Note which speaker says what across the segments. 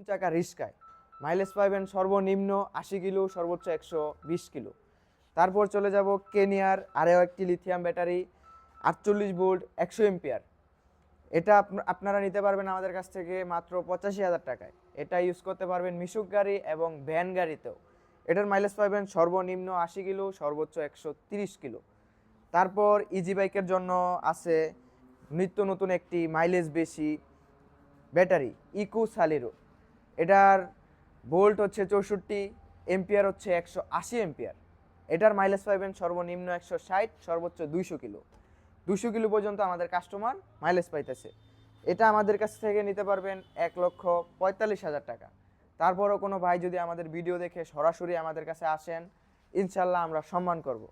Speaker 1: চাকা রিস্কায় মাইলেজ পাবেন সর্বনিম্ন ৮০ কিলো, সর্বোচ্চ ১২০ কিলো। তারপর চলে যাব কেনিয়ার আরও একটি লিথিয়াম ব্যাটারি ৪৮ ভোল্ট ১০০ এম্পিয়ার। এটা আপনারা নিতে পারবেন আমাদের কাছ থেকে মাত্র ৮৫,০০০ টাকায়। এটা ইউজ করতে পারবেন মিশুক গাড়ি এবং ভ্যান গাড়িতেও। এটার মাইলেজ পাবেন সর্বনিম্ন ৮০ কিলো, সর্বোচ্চ ১৩০ কিলো। তারপর ইজি বাইকের জন্য আছে নিত্য নতুন একটি মাইলেজ বেশি ব্যাটারি ইকো সালিরো। এটার ভোল্ট হচ্ছে ৬৪, এম্পিয়ার হচ্ছে ১৮০ এম্পিয়ার। এটার মাইলেজ পাবেন সর্বনিম্ন ১৬০, সর্বোচ্চ ২০০ কিলো। ২০০ কিলো পর্যন্ত আমাদের কাস্টমার মাইলেজ পাইতেছে। এটা আমাদের কাছ থেকে নিতে পারবেন ১,৪৫,০০০ টাকা। তারপরও কোনো ভাই যদি আমাদের ভিডিও দেখে সরাসরি আমাদের কাছে আসেন, ইনশাল্লাহ আমরা সম্মান করব।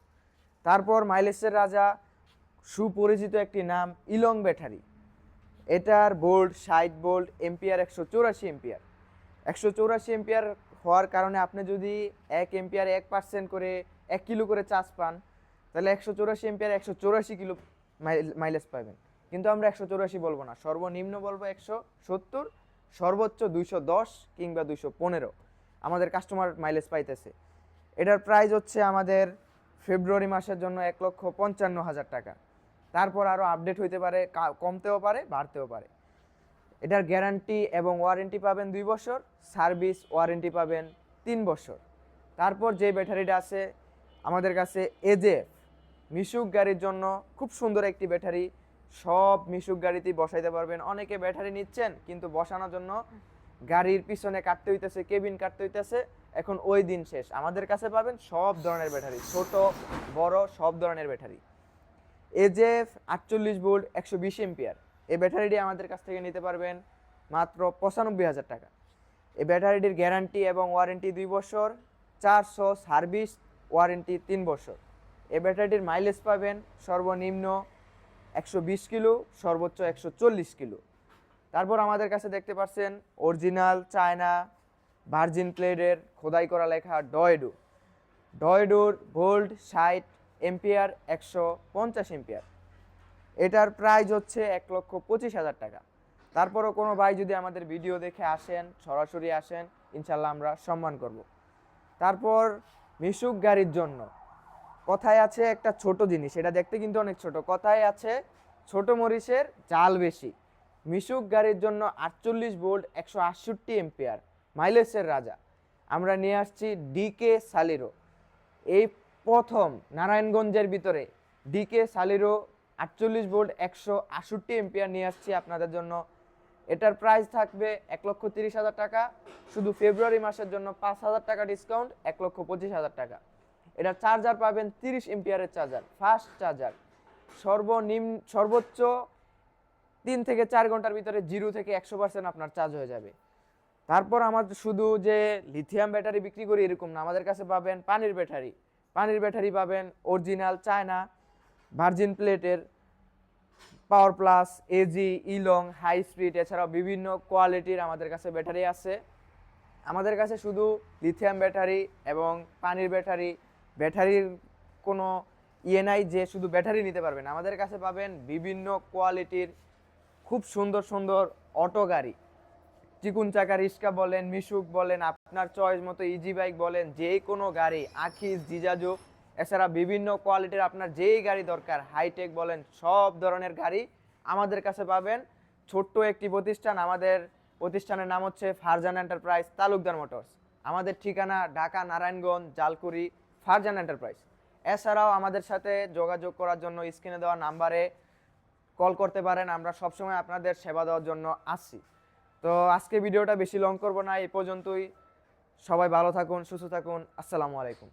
Speaker 1: তারপর মাইলেজের রাজা সুপরিচিত একটি নাম ইলং ব্যাটারি। এটার volt ৬০ volt, ampere ১৮৪ ampere. ১৮৪ ampere হওয়ার কারণে আপনি যদি ১ এম্পিয়ারে ১% করে ১ কিলো করে চার্জ পান, তাহলে ১৮৪ এম্পিয়ার ১৮৪ কিলো মাইলেজ পাবেন। কিন্তু আমরা ১৮৪ বলবো না, সর্বনিম্ন বলবো ১৭০, সর্বোচ্চ ২১০ কিংবা ২১৫ আমাদের কাস্টমার মাইলেজ পাইতেছে। এটার প্রাইস হচ্ছে আমাদের ফেব্রুয়ারি মাসের জন্য ১,৫৫,০০০ টাকা। তারপর আরও আপডেট হইতে পারে, কমতেও পারে, বাড়তেও পারে। এটার গ্যারান্টি এবং ওয়ারেন্টি পাবেন ২ বছর, সার্ভিস ওয়ারেন্টি পাবেন ৩ বছর। তারপর যে ব্যাটারিটা আছে আমাদের কাছে এজেএফ মিশুক গাড়ির জন্য খুব সুন্দর একটি ব্যাটারি। সব মিশুক গাড়িতেই বসাইতে পারবেন। অনেকে ব্যাটারি নিচ্ছেন কিন্তু বসানোর জন্য গাড়ির পিছনে কাটতে হইতেছে, কেবিন কাটতে হইতেছে, এখন ওই দিন শেষ। আমাদের কাছে পাবেন সব ধরনের ব্যাটারি, ছোট বড় সব ধরনের ব্যাটারি। এজেএফ ৪৮ volt ১২০ ampere. এই ব্যাটারিটি আমাদের কাছ থেকে নিতে পারবেন মাত্র ৯৫,০০০ টাকা। এই ব্যাটারিটির গ্যারান্টি এবং ওয়ারেন্টি ২ বছর, ৪০০ সার্ভিস ওয়ারেন্টি ৩ বছর। এই ব্যাটারিটির মাইলেজ পাবেন সর্বনিম্ন ১২০ কিলো, সর্বোচ্চ ১৪০ কিলো। তারপর আমাদের কাছে দেখতে পাচ্ছেন অরিজিনাল চায়না ভার্জিন প্লেটের খোদাই করা লেখা ডয়েডো। ডয়েডোর ভোল্ট ৬০, এম্পিয়ার ১৫০ এম্পিয়ার। এটার প্রাইস হচ্ছে ১,২৫,০০০ টাকা। তারপরও কোনো ভাই যদি আমাদের ভিডিও দেখে আসেন, সরাসরি আসেন, ইনশাল্লাহ আমরা সম্মান করব। তারপর মিশুক গাড়ির জন্য কথায় আছে একটা ছোট জিনিস, এটা দেখতে কিন্তু অনেক ছোট। কথায় আছে ছোট মরিচের জাল বেশি। মিশুক গাড়ির জন্য ৪৮ ভোল্ট ১৬৮ এম্পিয়ার মাইলেজের রাজা আমরা নিয়ে আসছি ডিকে সালিরো। এই প্রথম নারায়ণগঞ্জের ভিতরে ডিকে সালিরো ৪৮ ভোল্ট ১৬৮ এম্পিয়ার নিয়ে আসছি আপনাদের জন্য। এটার প্রাইস থাকবে ১,৩০,০০০ টাকা। শুধু ফেব্রুয়ারি মাসের জন্য ৫,০০০ টাকা ডিসকাউন্ট, ১,২৫,০০০ টাকা। এটার চার্জার পাবেন ৩০ এম্পিয়ারের চার্জার, ফাস্ট চার্জার। সর্বোচ্চ ৩ থেকে ৪ ঘন্টার ভিতরে 0 থেকে ১০০% আপনার চার্জ হয়ে যাবে। তারপর আমাদের শুধু যে লিথিয়াম ব্যাটারি বিক্রি করি এরকম না, আমাদের কাছে পাবেন পানির ব্যাটারি। পানির ব্যাটারি পাবেন অরিজিনাল চায়না ভার্জিন প্লেটের পাওয়ার প্লাস, এজি, ইলং, হাই স্পিড, এছাড়াও বিভিন্ন কোয়ালিটির আমাদের কাছে ব্যাটারি আছে। আমাদের কাছে শুধু লিথিয়াম ব্যাটারি এবং পানির ব্যাটারির কোনো ইয়ে নাই যে শুধু ব্যাটারি নিতে পারবেন। আমাদের কাছে পাবেন বিভিন্ন কোয়ালিটির খুব সুন্দর সুন্দর অটো গাড়ি, চিকুন চাকা রিক্সা বলেন, মিশুক বলেন, আপনার চয়েস মতো ইজি বাইক বলেন, যে কোনো গাড়ি, আখিস, জিজাজু, এছাড়া বিভিন্ন কোয়ালিটির আপনার যেই গাড়ি দরকার, হাইটেক বলেন, সব ধরনের গাড়ি আমাদের কাছে পাবেন। ছোট্ট একটি প্রতিষ্ঠান, আমাদের প্রতিষ্ঠানের নাম হচ্ছে ফারজান এন্টারপ্রাইজ তালুকদার মোটরস। আমাদের ঠিকানা ঢাকা নারায়ণগঞ্জ জালকুড়ি ফারজান এন্টারপ্রাইজ। এছাড়াও আমাদের সাথে যোগাযোগ করার জন্য স্ক্রিনে দেওয়া নাম্বারে কল করতে পারেন। আমরা সবসময় আপনাদের সেবা দেওয়ার জন্য আসছি। তো আজকে ভিডিওটা বেশি লং করব না, এই পর্যন্তই। সবাই ভালো থাকুন, সুস্থ থাকুন। আসসালামু আলাইকুম।